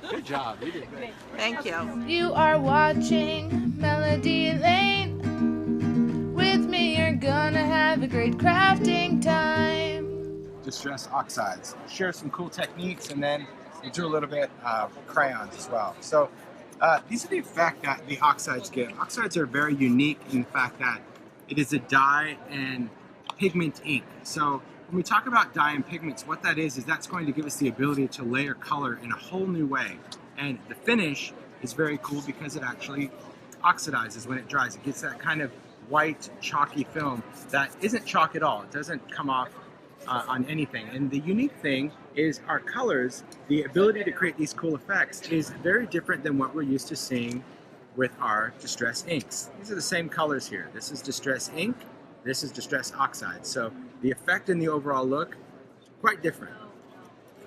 Good job. You did great. Thank you. You are watching Melody Lane. With me, you're gonna have a great crafting time. Distress oxides. Share some cool techniques, and then we do a little bit of crayons as well. So these are the effect that the oxides give. Oxides are very unique in the fact that it is a dye and pigment ink. So when we talk about dye and pigments, what that is that's going to give us the ability to layer color in a whole new way. And the finish is very cool because it actually oxidizes when it dries. It gets that kind of white, chalky film that isn't chalk at all. It doesn't come off on anything. And the unique thing is our colors, the ability to create these cool effects is very different than what we're used to seeing with our distress inks. These are the same colors here. This is distress ink, this is distress oxide. So the effect and the overall look, quite different.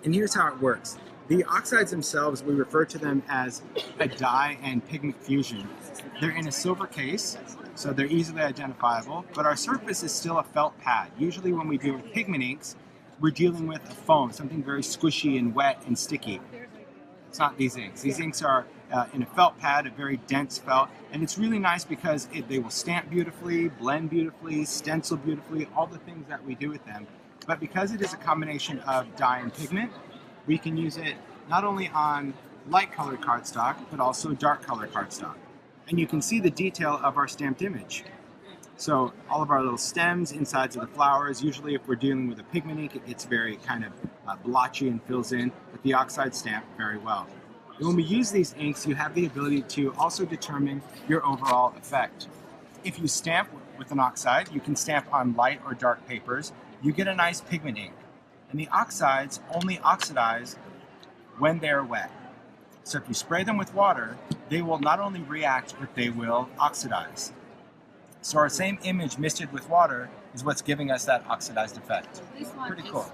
And here's how it works. The oxides themselves, we refer to them as a dye and pigment fusion. They're in a silver case, so they're easily identifiable, but our surface is still a felt pad. Usually when we deal with pigment inks, we're dealing with a foam, something very squishy and wet and sticky. It's not these inks. These inks are in a felt pad, a very dense felt, and it's really nice because they will stamp beautifully, blend beautifully, stencil beautifully, all the things that we do with them. But because it is a combination of dye and pigment, we can use it not only on light colored cardstock, but also dark colored cardstock. And you can see the detail of our stamped image. So all of our little stems, insides of the flowers, usually if we're dealing with a pigment ink, it gets very kind of blotchy and fills in, but the oxide stamp very well. And when we use these inks, you have the ability to also determine your overall effect. If you stamp with an oxide, you can stamp on light or dark papers, you get a nice pigment ink. And the oxides only oxidize when they're wet. So if you spray them with water, they will not only react, but they will oxidize. So our same image misted with water is what's giving us that oxidized effect. Pretty cool.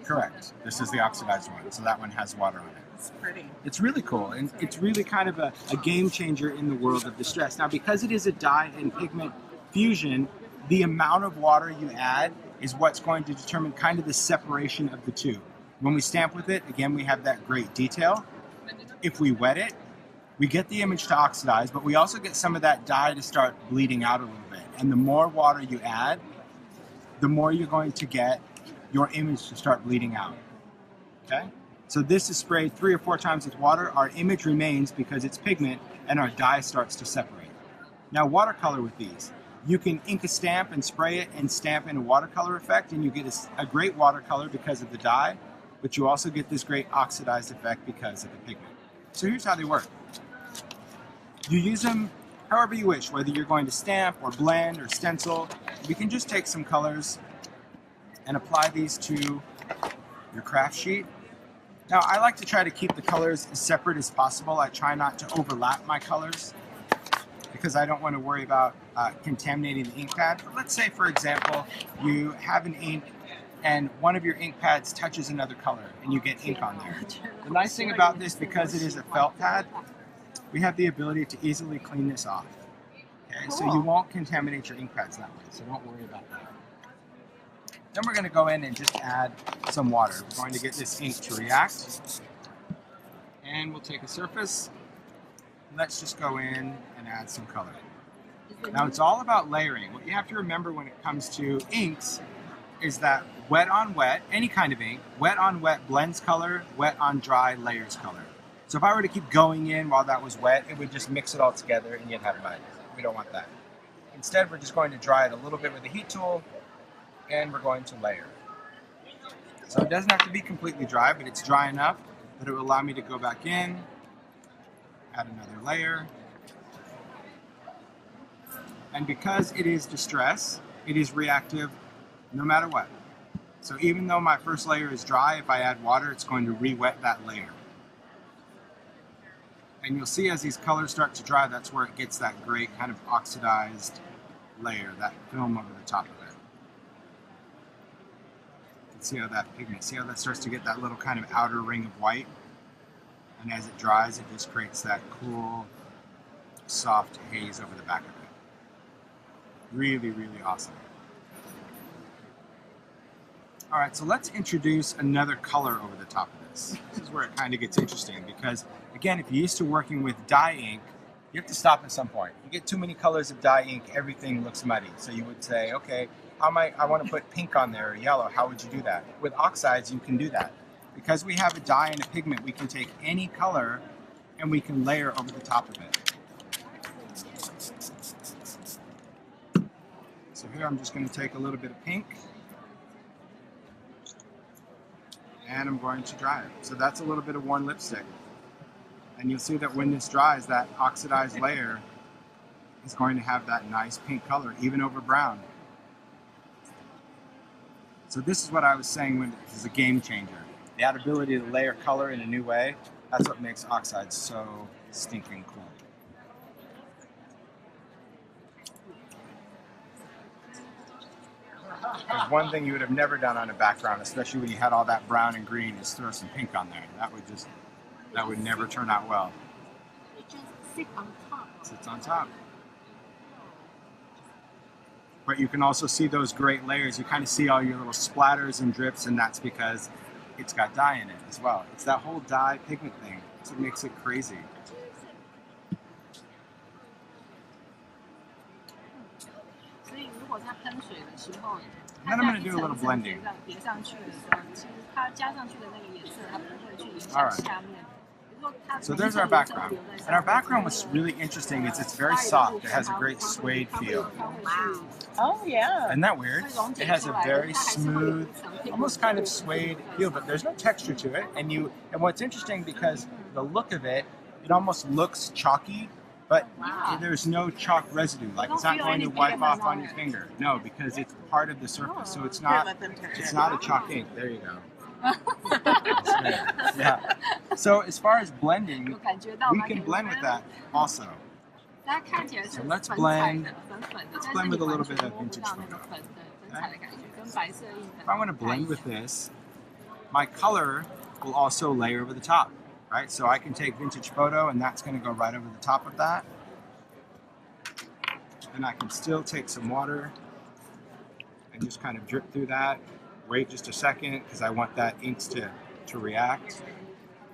Correct. This is the oxidized one, so that one has water on it. It's pretty. It's really cool, and it's really kind of a game changer in the world of distress. Now, because it is a dye and pigment fusion, the amount of water you add is what's going to determine kind of the separation of the two. When we stamp with it, again, we have that great detail. If we wet it, we get the image to oxidize, but we also get some of that dye to start bleeding out a little bit. And the more water you add, the more you're going to get your image to start bleeding out. Okay? So this is sprayed 3 or 4 times with water. Our image remains because it's pigment, and our dye starts to separate. Now, watercolor with these. You can ink a stamp and spray it and stamp in a watercolor effect, and you get a great watercolor because of the dye, but you also get this great oxidized effect because of the pigment. So here's how they work. You use them however you wish, whether you're going to stamp or blend or stencil. You can just take some colors and apply these to your craft sheet. Now, I like to try to keep the colors as separate as possible. I try not to overlap my colors because I don't want to worry about contaminating the ink pad. But let's say, for example, you have an ink and one of your ink pads touches another color and you get ink on there. The nice thing about this, because it is a felt pad, we have the ability to easily clean this off. Okay, so you won't contaminate your ink pads that way, so don't worry about that. Then we're going to go in and just add some water. We're going to get this ink to react. And we'll take a surface. Let's just go in and add some color. Now, it's all about layering. What you have to remember when it comes to inks is that wet on wet, any kind of ink, wet on wet blends color, wet on dry layers color. So if I were to keep going in while that was wet, it would just mix it all together and you'd have mud. We don't want that. Instead, we're just going to dry it a little bit with a heat tool, and we're going to layer. So it doesn't have to be completely dry, but it's dry enough that it will allow me to go back in, add another layer. And because it is distress, it is reactive no matter what. So even though my first layer is dry, if I add water, it's going to re-wet that layer. And you'll see as these colors start to dry, that's where it gets that great kind of oxidized layer, that film over the top of it. You can see how that pigment, see how that starts to get that little kind of outer ring of white? And as it dries, it just creates that cool, soft haze over the back of it. Really, really awesome. All right, so let's introduce another color over the top of this. This is where it kind of gets interesting because, again, if you're used to working with dye ink, you have to stop at some point. You get too many colors of dye ink, everything looks muddy. So you would say, okay, I want to put pink on there or yellow. How would you do that? With oxides, you can do that. Because we have a dye and a pigment, we can take any color and we can layer over the top of it. So here I'm just going to take a little bit of pink and I'm going to dry it. So that's a little bit of worn lipstick. And you'll see that when this dries, that oxidized layer is going to have that nice pink color, even over brown. So this is what I was saying when this is a game changer. The ability to layer color in a new way, that's what makes oxides so stinking cool. There's one thing you would have never done on a background, especially when you had all that brown and green, is throw some pink on there. That would never turn out well. It just sits on top. Sits on top. But you can also see those great layers. You kind of see all your little splatters and drips, and that's because it's got dye in it as well. It's that whole dye pigment thing. That's what makes it crazy. And then I'm going to do a little blending. Alright. So there's our background. And our background was really interesting. It's very soft. It has a great suede feel. Wow. Oh, yeah. Isn't that weird? It has a very smooth, almost kind of suede feel, but there's no texture to it. And what's interesting, because the look of it, it almost looks chalky, but there's no chalk residue. Like, it's not going to wipe off on your finger. No, because it's part of the surface. So it's not a chalk ink. There you go. Yeah. So as far as blending, we can blend with that also. So let's blend. Let's blend with a little bit of vintage photo. Okay. If I want to blend with this, my color will also layer over the top, right? So I can take vintage photo and that's going to go right over the top of that. And I can still take some water and just kind of drip through that. Wait just a second because I want that inks to react.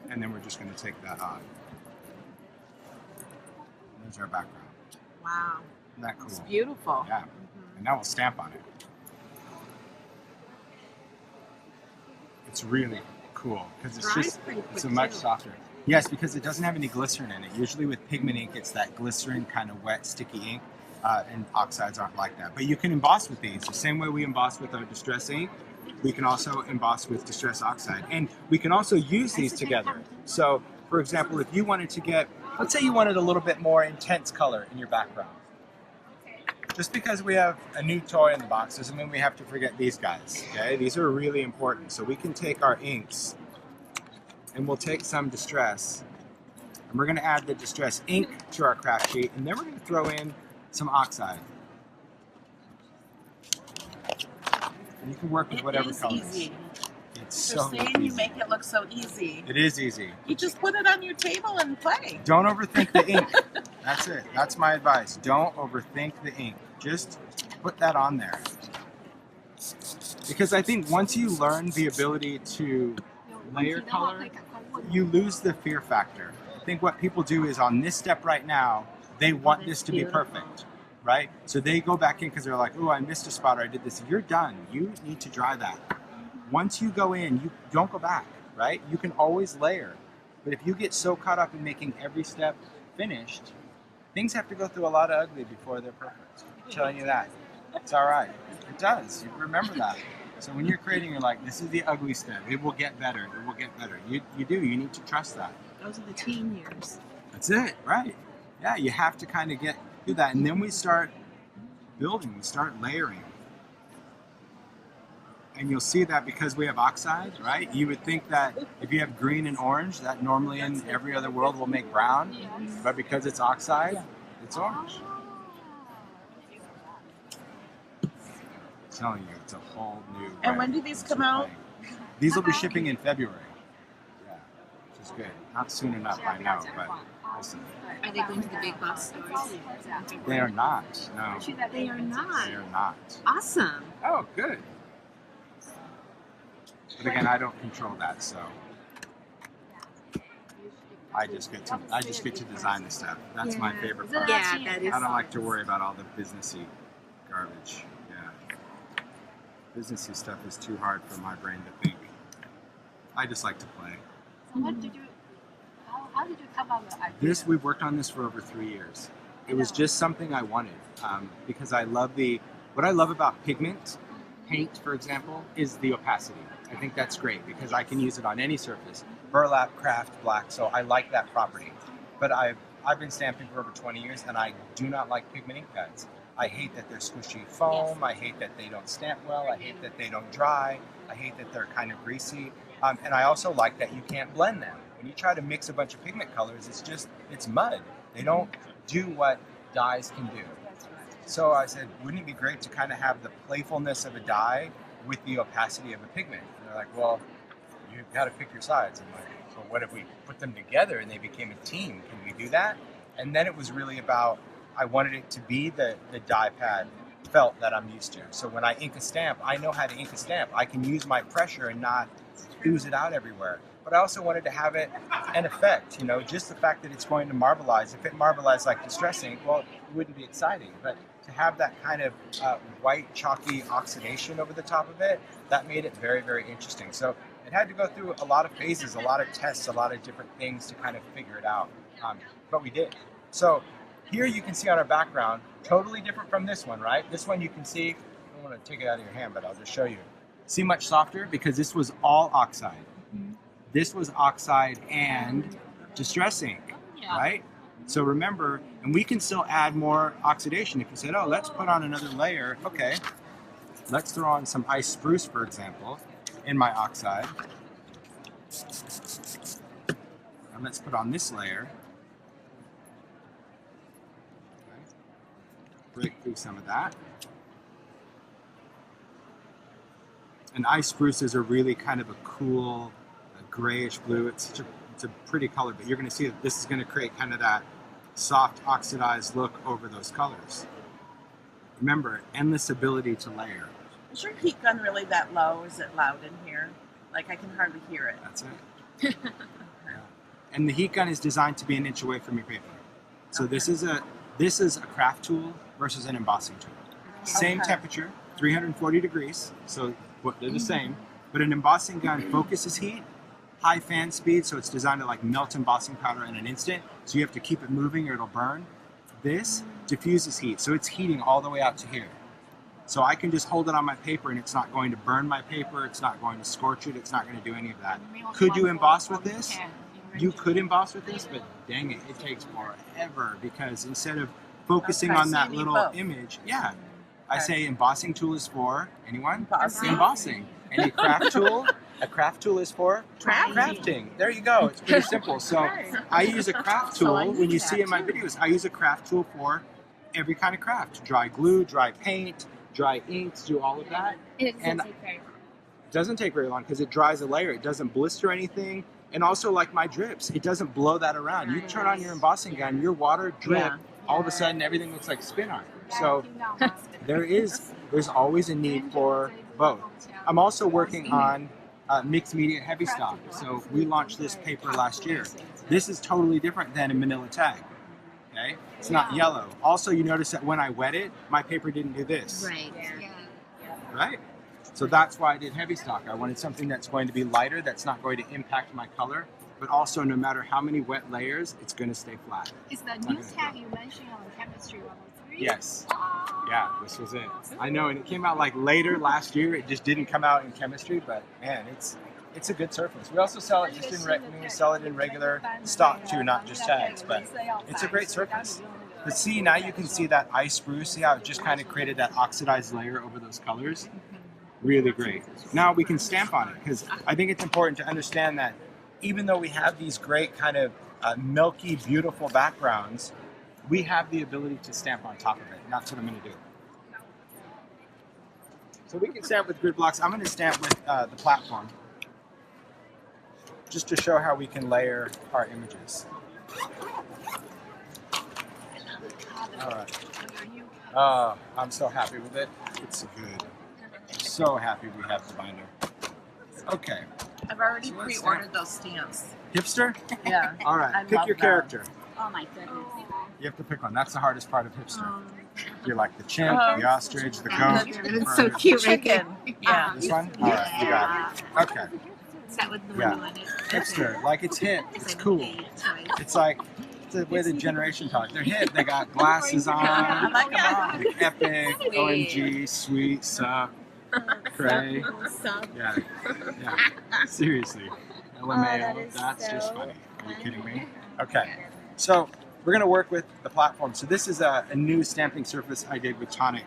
And then we're just going to take that on. There's our background. Wow. Isn't that cool? It's beautiful. Yeah. And now we'll stamp on it. It's really cool because it's a much softer. Yes, because it doesn't have any glycerin in it. Usually with pigment ink, it's that glycerin kind of wet, sticky ink. And oxides aren't like that. But you can emboss with these. The same way we emboss with our distress ink, we can also emboss with distress oxide. And we can also use these together. So, for example, if you wanted to get, let's say you wanted a little bit more intense color in your background. Just because we have a new toy in the box doesn't mean we have to forget these guys, okay? These are really important. So we can take our inks and we'll take some distress and we're gonna add the distress ink to our craft sheet and then we're gonna throw in some oxide. And you can work with whatever colors. Easy. It's so You're saying easy. you make it look so easy. It is easy. You just put it on your table and play. Don't overthink the ink. That's it. That's my advice. Don't overthink the ink. Just put that on there. Because I think once you learn the ability to layer color, you lose the fear factor. I think what people do is on this step right now, they want this to be perfect, right? So they go back in because they're like, oh, I missed a spot or I did this. You're done. You need to dry that. Once you go in, you don't go back, right? You can always layer. But if you get so caught up in making every step finished, things have to go through a lot of ugly before they're perfect. I'm telling you that. It's all right. It does. You remember that. So when you're creating, you're like, this is the ugly step. It will get better. It will get better. You do. You need to trust that. Those are the teen years. That's it, right? Yeah, you have to kind of do that. And then we start building. We start layering. And you'll see that because we have oxides, right? You would think that if you have green and orange, that normally in every other world will make brown. But because it's oxide, it's orange. I'm telling you, it's a whole new way. And when do these come out? These will be shipping in February. Yeah, which is good. Not soon enough, I know, but listen. Are they going to the big box stores? They are not, no. They are not. They are not. Awesome. Oh, good. But again, I don't control that, so I just get to design the stuff. That's my favorite part. Yeah, that is. I don't like to worry about all the businessy garbage. Yeah. Businessy stuff is too hard for my brain to think. I just like to play. So what did you? How did you come up with the idea? We've worked on this for over 3 years. It was just something I wanted because I love what I love about pigment, paint, for example, is the opacity. I think that's great because I can use it on any surface, burlap, craft, black. So I like that property. But I've been stamping for over 20 years, and I do not like pigment ink pads. I hate that they're squishy foam. I hate that they don't stamp well. I hate that they don't dry. I hate that they're kind of greasy. And I also like that you can't blend them. When you try to mix a bunch of pigment colors, it's mud. They don't do what dyes can do. So I said, wouldn't it be great to kind of have the playfulness of a dye with the opacity of a pigment? And they're like, well, you've got to pick your sides. I'm like, well, what if we put them together and they became a team? Can we do that? And then it was really about, I wanted it to be the dye pad felt that I'm used to. So when I ink a stamp, I know how to ink a stamp. I can use my pressure and not ooze it out everywhere. But I also wanted to have it an effect, just the fact that it's going to marbleize. If it marbleized like distress ink, well, it wouldn't be exciting. But to have that kind of white chalky oxidation over the top of it, that made it very, very interesting. So it had to go through a lot of phases, a lot of tests, a lot of different things to kind of figure it out. But we did. So here you can see on our background, totally different from this one, right? This one you can see, I don't want to take it out of your hand, but I'll just show you. See, much softer because this was all oxide. This was oxide and distress ink, right? So remember, and we can still add more oxidation. If you said, oh, let's put on another layer. Okay, let's throw on some ice spruce, for example, in my oxide. And let's put on this layer. Okay. Break through some of that. And ice spruces are really kind of a cool, grayish blue. It's a pretty color, but you're going to see that this is going to create kind of that soft oxidized look over those colors. Remember, endless ability to layer. Is your heat gun really that low? Is it loud in here? Like I can hardly hear it. That's it. Yeah. And the heat gun is designed to be an inch away from your paper. So this is a craft tool versus an embossing tool. Same temperature, 340 degrees. So they're the same, but an embossing gun focuses heat, high fan speed, so it's designed to like melt embossing powder in an instant, so you have to keep it moving or it'll burn. This diffuses heat, so it's heating all the way out to here. So I can just hold it on my paper and it's not going to burn my paper, it's not going to scorch it, it's not going to do any of that. Could you emboss with this? You could emboss with this, but dang it, it takes forever because instead of focusing on that little image, I say embossing tool is for anyone? Embossing. And a craft tool is for crafting. There you go. It's pretty simple. So I use a craft tool. When you see in my videos, I use a craft tool for every kind of craft. Dry glue, dry paint, dry inks, do all of that. And it doesn't take very long because it dries a layer. It doesn't blister anything. And also like my drips, it doesn't blow that around. You turn on your embossing gun, your water drip, all of a sudden everything looks like spin art. So there's always a need for both. I'm also working on mixed media heavy stock. So we launched this paper last year. This is totally different than a manila tag. Okay, it's not yellow. Also, you notice that when I wet it, my paper didn't do this. Right. Right? So that's why I did heavy stock. I wanted something that's going to be lighter, that's not going to impact my color, but also no matter how many wet layers, it's going to stay flat. Is the new tag you mentioned on chemistry level 3? Yes. Yeah, this was it. I know, and it came out like later last year. It just didn't come out in chemistry, but man, it's a good surface. We also sell it just we sell it in regular stock too, not just tags, but it's a great surface. But see, now you can see that ice spruce. See how it just kind of created that oxidized layer over those colors? Really great. Now we can stamp on it because I think it's important to understand that even though we have these great kind of milky, beautiful backgrounds, we have the ability to stamp on top of it. And that's what I'm going to do. So we can stamp with grid blocks. I'm going to stamp with the platform just to show how we can layer our images. All right. Oh, I'm so happy with it. It's good. So happy we have the binder. Okay, I've already So let's pre-ordered those stamps. Hipster? Yeah. All right, I pick love your them. character. Oh my goodness. You have to pick one. That's the hardest part of hipster. You're like the chimp, the ostrich, the Oh, goat. it's the so bird. cute right there. Chicken. Yeah. This one? All right, you got it. Okay. Is that what the Yeah. one you wanted? Hipster, like it's hip, it's cool. It's like it's the way the generation talks. They're hip. They got glasses I on. like them all. Like epic, OMG, sweet, sup, cray. Yeah, yeah. Seriously, LMAO. That's just funny. Are you kidding me? Okay, so we're gonna work with the platform. So this is a new stamping surface I did with Tonic.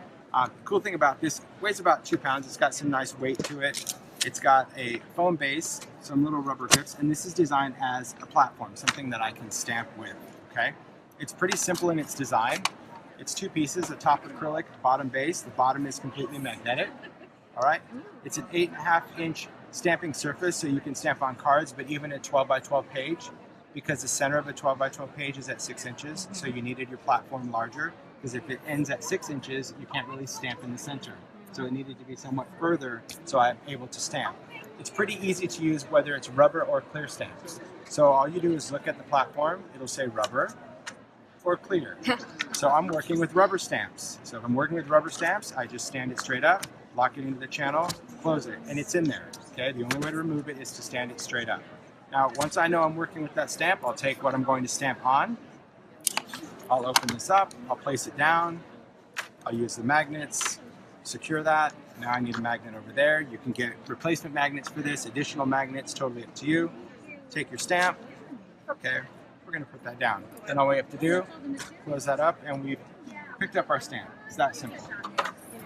Cool thing about this, weighs about 2 pounds. It's got some nice weight to it. It's got a foam base, some little rubber grips, and this is designed as a platform, something that I can stamp with, okay? It's pretty simple in its design. It's 2 pieces, a top acrylic, bottom base. The bottom is completely magnetic, all right? It's an 8.5-inch stamping surface, so you can stamp on cards, but even a 12 by 12 page, because the center of a 12 by 12 page is at 6 inches, so you needed your platform larger, because if it ends at 6 inches, you can't really stamp in the center. So it needed to be somewhat further so I'm able to stamp. It's pretty easy to use whether it's rubber or clear stamps. So all you do is look at the platform, it'll say rubber or clear. So I'm working with rubber stamps. So if I'm working with rubber stamps, I just stand it straight up, lock it into the channel, close it, and it's in there. Okay, the only way to remove it is to stand it straight up. Now, once I know I'm working with that stamp, I'll take what I'm going to stamp on. I'll open this up, I'll place it down, I'll use the magnets, secure that. Now I need a magnet over there. You can get replacement magnets for this, additional magnets, totally up to you. Take your stamp. Okay, we're gonna put that down. Then all we have to do, close that up, and we've picked up our stamp. It's that simple.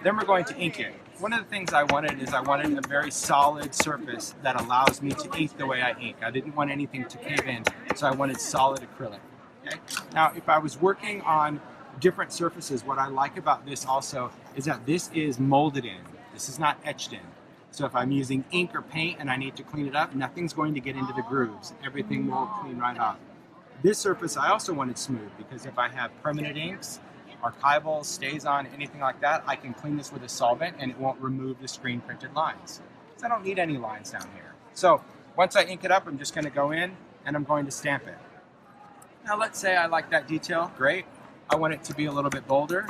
Then we're going to ink it. One of the things I wanted is I wanted a very solid surface that allows me to ink the way I ink. I didn't want anything to cave in, so I wanted solid acrylic. Okay? Now, if I was working on different surfaces, what I like about this also is that this is molded in. This is not etched in. So if I'm using ink or paint and I need to clean it up, nothing's going to get into the grooves. Everything will clean right off. This surface I also wanted smooth because if I have permanent inks, archival, stays on, anything like that, I can clean this with a solvent and it won't remove the screen printed lines. So I don't need any lines down here. So once I ink it up, I'm just going to go in and I'm going to stamp it. Now let's say I like that detail, great. I want it to be a little bit bolder.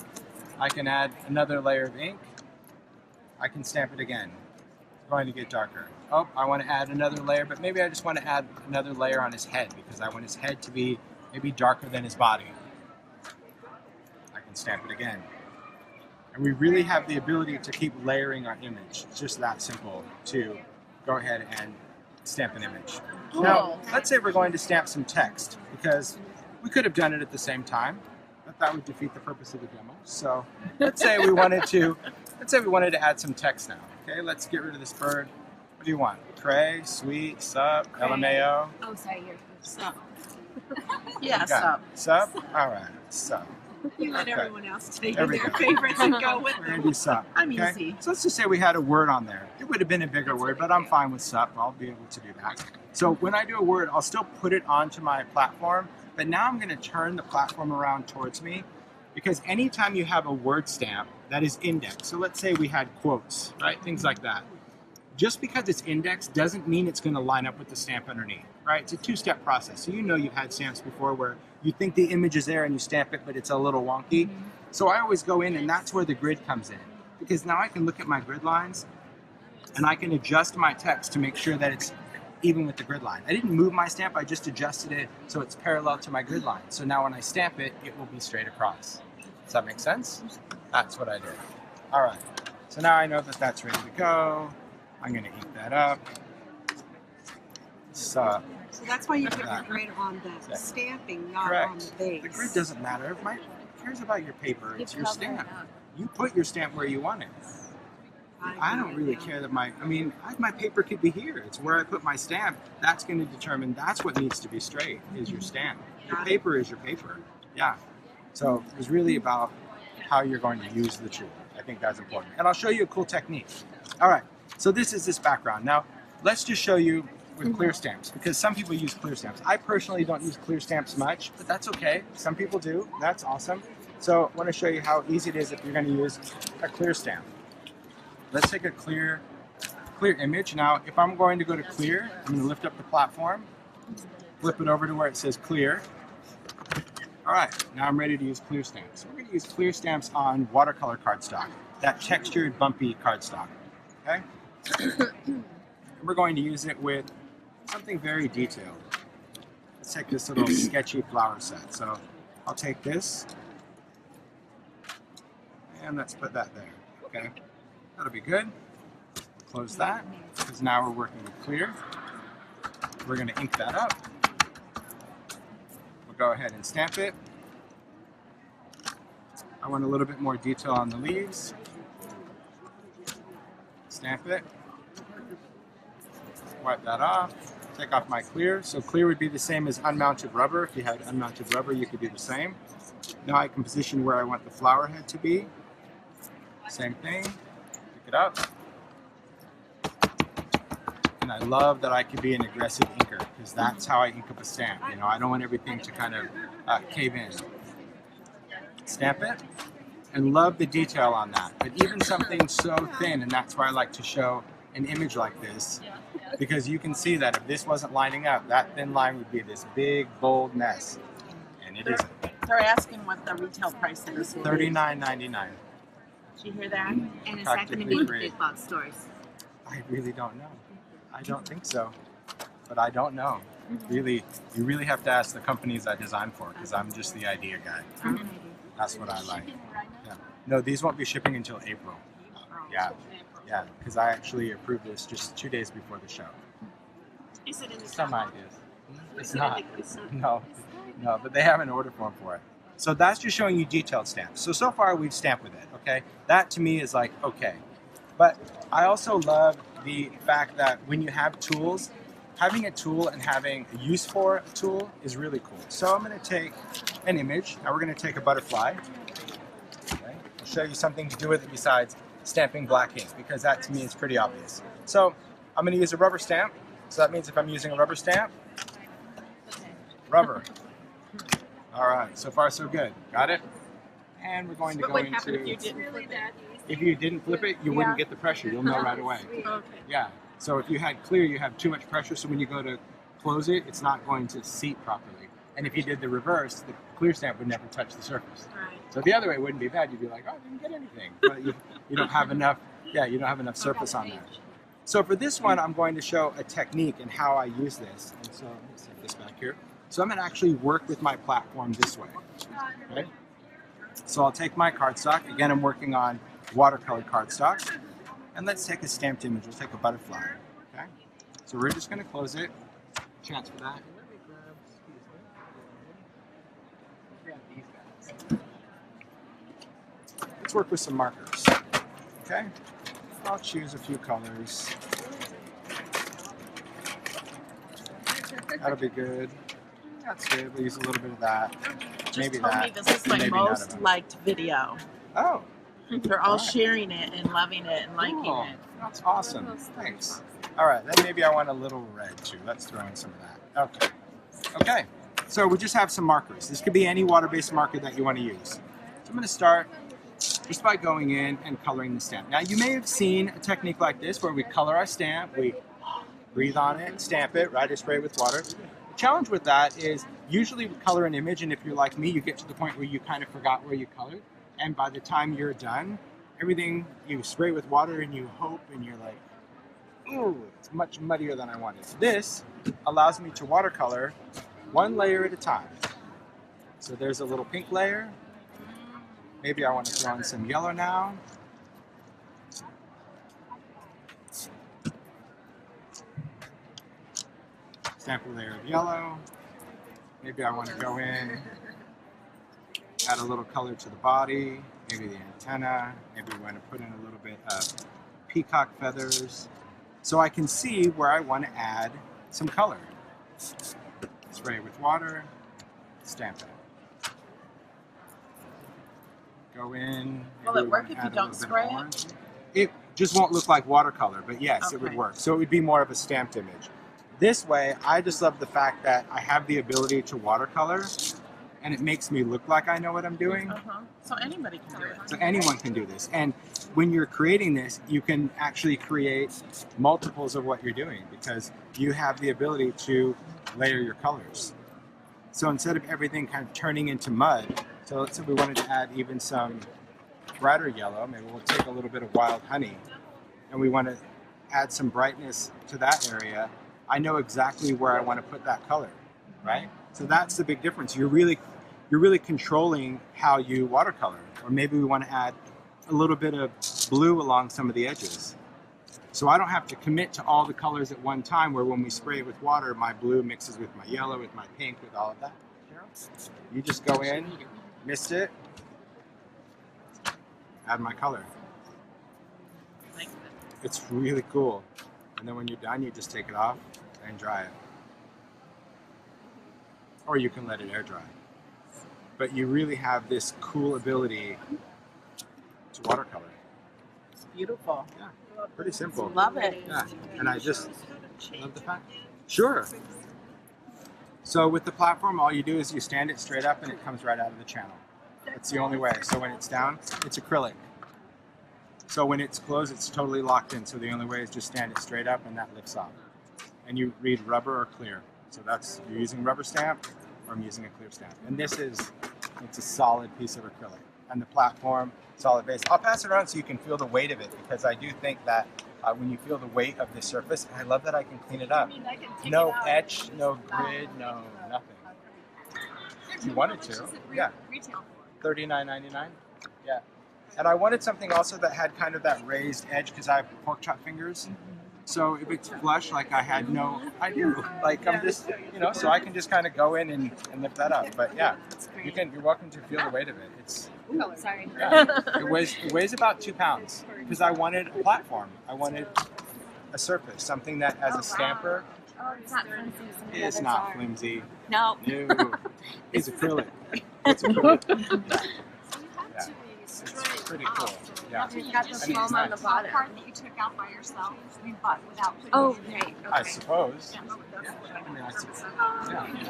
I can add another layer of ink. I can stamp it again. It's going to get darker. Oh, I want to add another layer, but maybe I just want to add another layer on his head because I want his head to be maybe darker than his body. I can stamp it again. And we really have the ability to keep layering our image. It's just that simple to go ahead and stamp an image. Cool. Now, let's say we're going to stamp some text because we could have done it at the same time. But that would defeat the purpose of the demo. So let's say we wanted to add some text now. Okay, let's get rid of this bird. What do you want? Cray, sweet, sup, LMAO? Oh, sorry, you're Sup. Yeah, Okay. sup. Sup? All right, sup. You let Okay. everyone else take There we their go. favorites and go with We're gonna them. do sup. I'm okay? easy. So let's just say we had a word on there. It would have been a bigger word, but I'm fine with sup. I'll be able to do that. So when I do a word, I'll still put it onto my platform, but now I'm gonna turn the platform around towards me because anytime you have a word stamp that is indexed, so let's say we had quotes, right? Things like that. Just because it's indexed doesn't mean it's gonna line up with the stamp underneath, right? It's a 2-step process. So you know you've had stamps before where you think the image is there and you stamp it, but it's a little wonky. So I always go in and that's where the grid comes in. Because now I can look at my grid lines and I can adjust my text to make sure that it's even with the grid line. I didn't move my stamp, I just adjusted it so it's parallel to my grid line. So now when I stamp it, it will be straight across. Does that make sense? That's what I did. All right, so now I know that that's ready to go. I'm gonna ink that up. So that's why you put the grid on the Yeah. stamping, not on correct. the base. The grid doesn't matter. Who cares about your paper? It's your cover it stamp. up. You put your stamp where you want it. I don't really care that my paper could be here. It's where I put my stamp. That's going to determine, that's what needs to be straight, is your stamp. Your paper is your paper. Yeah. So it was really about how you're going to use the tool. I think that's important. And I'll show you a cool technique. All right. So this is this background. Now, let's just show you with clear stamps, because some people use clear stamps. I personally don't use clear stamps much, but that's okay. Some people do. That's awesome. So I want to show you how easy it is if you're going to use a clear stamp. Let's take a clear clear image. Now, if I'm going to go to clear, I'm going to lift up the platform, flip it over to where it says clear. All right, now I'm ready to use clear stamps. So we're going to use clear stamps on watercolor cardstock, that textured, bumpy cardstock. Okay? We're going to use it with something very detailed. Let's take this little sketchy flower set. So I'll take this and let's put that there. Okay, that'll be good. Close that, because now we're working with clear. We're going to ink that up. We'll go ahead and stamp it. I want a little bit more detail on the leaves. Stamp it. Wipe that off. Take off my clear. So clear would be the same as unmounted rubber. If you had unmounted rubber, you could do the same. Now I can position where I want the flower head to be. Same thing. Pick it up. And I love that I can be an aggressive inker, because that's how I ink up a stamp. You know, I don't want everything to kind of cave in. Stamp it, and love the detail on that. But even something so thin, and that's why I like to show an image like this, because you can see that if this wasn't lining up, that thin line would be this big, bold mess, and it isn't. They're asking what the retail price of this will be. $39.99. Did you hear that? And is that going to be in Free. big box stores? I really don't know. I don't think so, but I don't know. Really, you really have to ask the companies I design for, because I'm just the idea guy. That's what I like. Yeah. No, these won't be shipping until April. Yeah, yeah, because I actually approved this just 2 days before the show. Is it in the Some catalog? ideas. It's not. No, no, but they have an order form for it. So that's just showing you detailed stamps. So far we've stamped with it, okay? That to me is like, okay. But I also love the fact that when you have tools, having a tool and having a use for a tool is really cool. So I'm going to take an image. Now we're going to take a butterfly. Okay. I'll show you something to do with it besides stamping black ink, because that to me is pretty obvious. So I'm going to use a rubber stamp. So that means if I'm using a rubber stamp, rubber. All right, so far so good. Got it? And we're going to go into... If you didn't flip it, you wouldn't get the pressure. You'll know right away. Okay. Yeah. So if you had clear, you have too much pressure. So when you go to close it, it's not going to seat properly. And if you did the reverse, the clear stamp would never touch the surface. Right. So the other way wouldn't be bad. You'd be like, oh, I didn't get anything. But you don't have enough. Yeah, you don't have enough surface on there. So for this one, I'm going to show a technique and how I use this. And so let's set this back here. So I'm going to actually work with my platform this way. Okay. So I'll take my cardstock. Again, I'm working on watercolor cardstock. And let's take a stamped image. We'll take a butterfly. Okay. So we're just going to close it. Chance for that. Let's work with some markers. Okay. I'll choose a few colors. That'll be good. That's good. We'll use a little bit of that. Just Maybe told that. me this is my Maybe none of most them. liked video. Oh, They're all Alright. sharing it and loving it and liking cool. it. That's awesome. Thanks. All right, then maybe I want a little red too. Let's throw in some of that. Okay. Okay. So we just have some markers. This could be any water-based marker that you want to use. So I'm going to start just by going in and coloring the stamp. Now you may have seen a technique like this where we color our stamp, we breathe on it, stamp it, right, or spray it with water. The challenge with that is usually we color an image, and if you're like me, you get to the point where you kind of forgot where you colored, and by the time you're done, everything you spray with water and you hope and you're like, ooh, it's much muddier than I wanted. This allows me to watercolor one layer at a time. So there's a little pink layer. Maybe I want to throw in some yellow now. Stamp a layer of yellow. Maybe I want to go in, add a little color to the body, maybe the antenna. Maybe we want to put in a little bit of peacock feathers. So I can see where I want to add some color. Spray with water, stamp it. Go in. Will maybe it we work want to if you add a don't little bit of spray it? orange. It just won't look like watercolor, but yes, it would Okay. work. So it would be more of a stamped image. This way, I just love the fact that I have the ability to watercolor and it makes me look like I know what I'm doing. So anybody can do it. So anyone can do this. And when you're creating this, you can actually create multiples of what you're doing because you have the ability to layer your colors. So instead of everything kind of turning into mud, so let's say we wanted to add even some brighter yellow, maybe we'll take a little bit of wild honey, and we want to add some brightness to that area, I know exactly where I want to put that color, right? So that's the big difference. You're really controlling how you watercolor. Or maybe we want to add a little bit of blue along some of the edges. So I don't have to commit to all the colors at one time where when we spray it with water, my blue mixes with my yellow, with my pink, with all of that. You just go in, mist it, add my color. It's really cool. And then when you're done, you just take it off and dry it. Or you can let it air dry. But you really have this cool ability to watercolor. It's beautiful. Yeah, pretty simple. Love it. Yeah, and I just love the fact. Sure. So with the platform, all you do is you stand it straight up and it comes right out of the channel. That's the only way. So when it's down, it's acrylic. So when it's closed, it's totally locked in. So the only way is just stand it straight up and that lifts off. And you read rubber or clear. So that's, you're using rubber stamp or I'm using a clear stamp. And this is, it's a solid piece of acrylic. And the platform, solid base. I'll pass it around so you can feel the weight of it because I do think that when you feel the weight of the surface, I love that I can clean it up. No etch, no grid, no nothing. If you wanted to, yeah. $39.99, yeah. And I wanted something also that had kind of that raised edge because I have pork chop fingers. So if it's flush, like I do. Like I'm just, so I can just kind of go in and lift that up. But yeah, you're welcome to feel the weight of it. It's, Oh, sorry. yeah, it weighs about 2 pounds because I wanted a platform. I wanted a surface, something that as a stamper, Oh, it's not flimsy. it's not flimsy. No. No, it's acrylic. It's acrylic. Yeah. It's pretty cool. Yeah. You've got the I mean, foam it's on the nice. bottom. Part that you took out by yourself, we bought without putting Oh, it in. right. I suppose.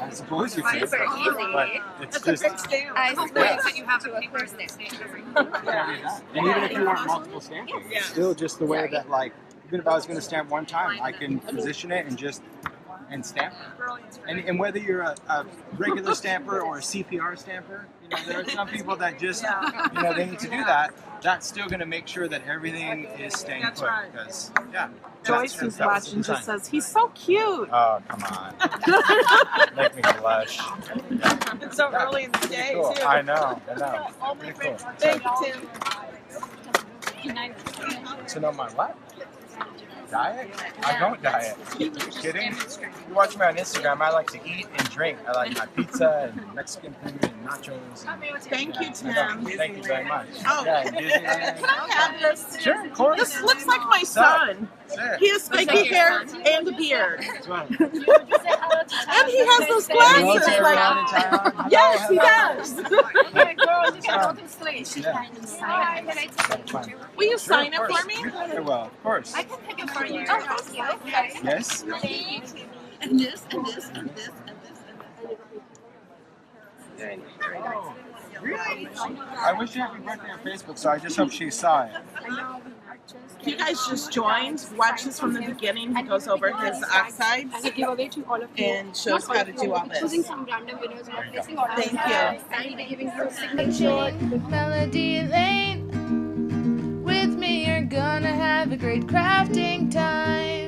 I suppose you could. Super easy. But it's just. I But switched you have to a a paper person. stamp. And even if you want multiple stamping, it's still just the way that, like, even if I was going to stamp one time, I can position it and just stamp it. And whether you're a regular stamper or a CPR stamper, there are some people that just, they need to do that. That's still going to make sure that everything is staying put. Because, yeah. Joyce, who's watching, just says, he's so cute. Oh, come on. Make me blush. Yeah. It's so early in the Pretty day, cool. too. I know. Pretty cool. Thank you, Tim. To know my what? Diet? I don't diet. Are you kidding? You watch me on Instagram, I like to eat and drink. I like my pizza and Mexican food and nachos. And, Thank you, Tim. Thank you very much. Oh. Yeah, and Disneyland. Can I have this? Sure, of course. This looks like my son. That's He it. has spiky hair and a beard. That's right. And he has those Hello glasses. to everyone Like, in Taiwan. yes, he Hello. does. Okay, girl, you can go to sleep. Yeah. That's fine. Will you Sure, sign of it course. for me? Very well, of course. I can pick it for you. Oh, thank you. Okay. Yes? And this, and this, and this, and this, and Oh, really? I wish you happy birthday on Facebook, so I just hope she saw it. You guys just joined. Watch this from the beginning. He goes over his oxides And I give away to all of you. and shows how to do all Choosing this. some random winners or placing orders. Thank you. And be giving you a signature. Melody Lane. With me, you're gonna have a great crafting time.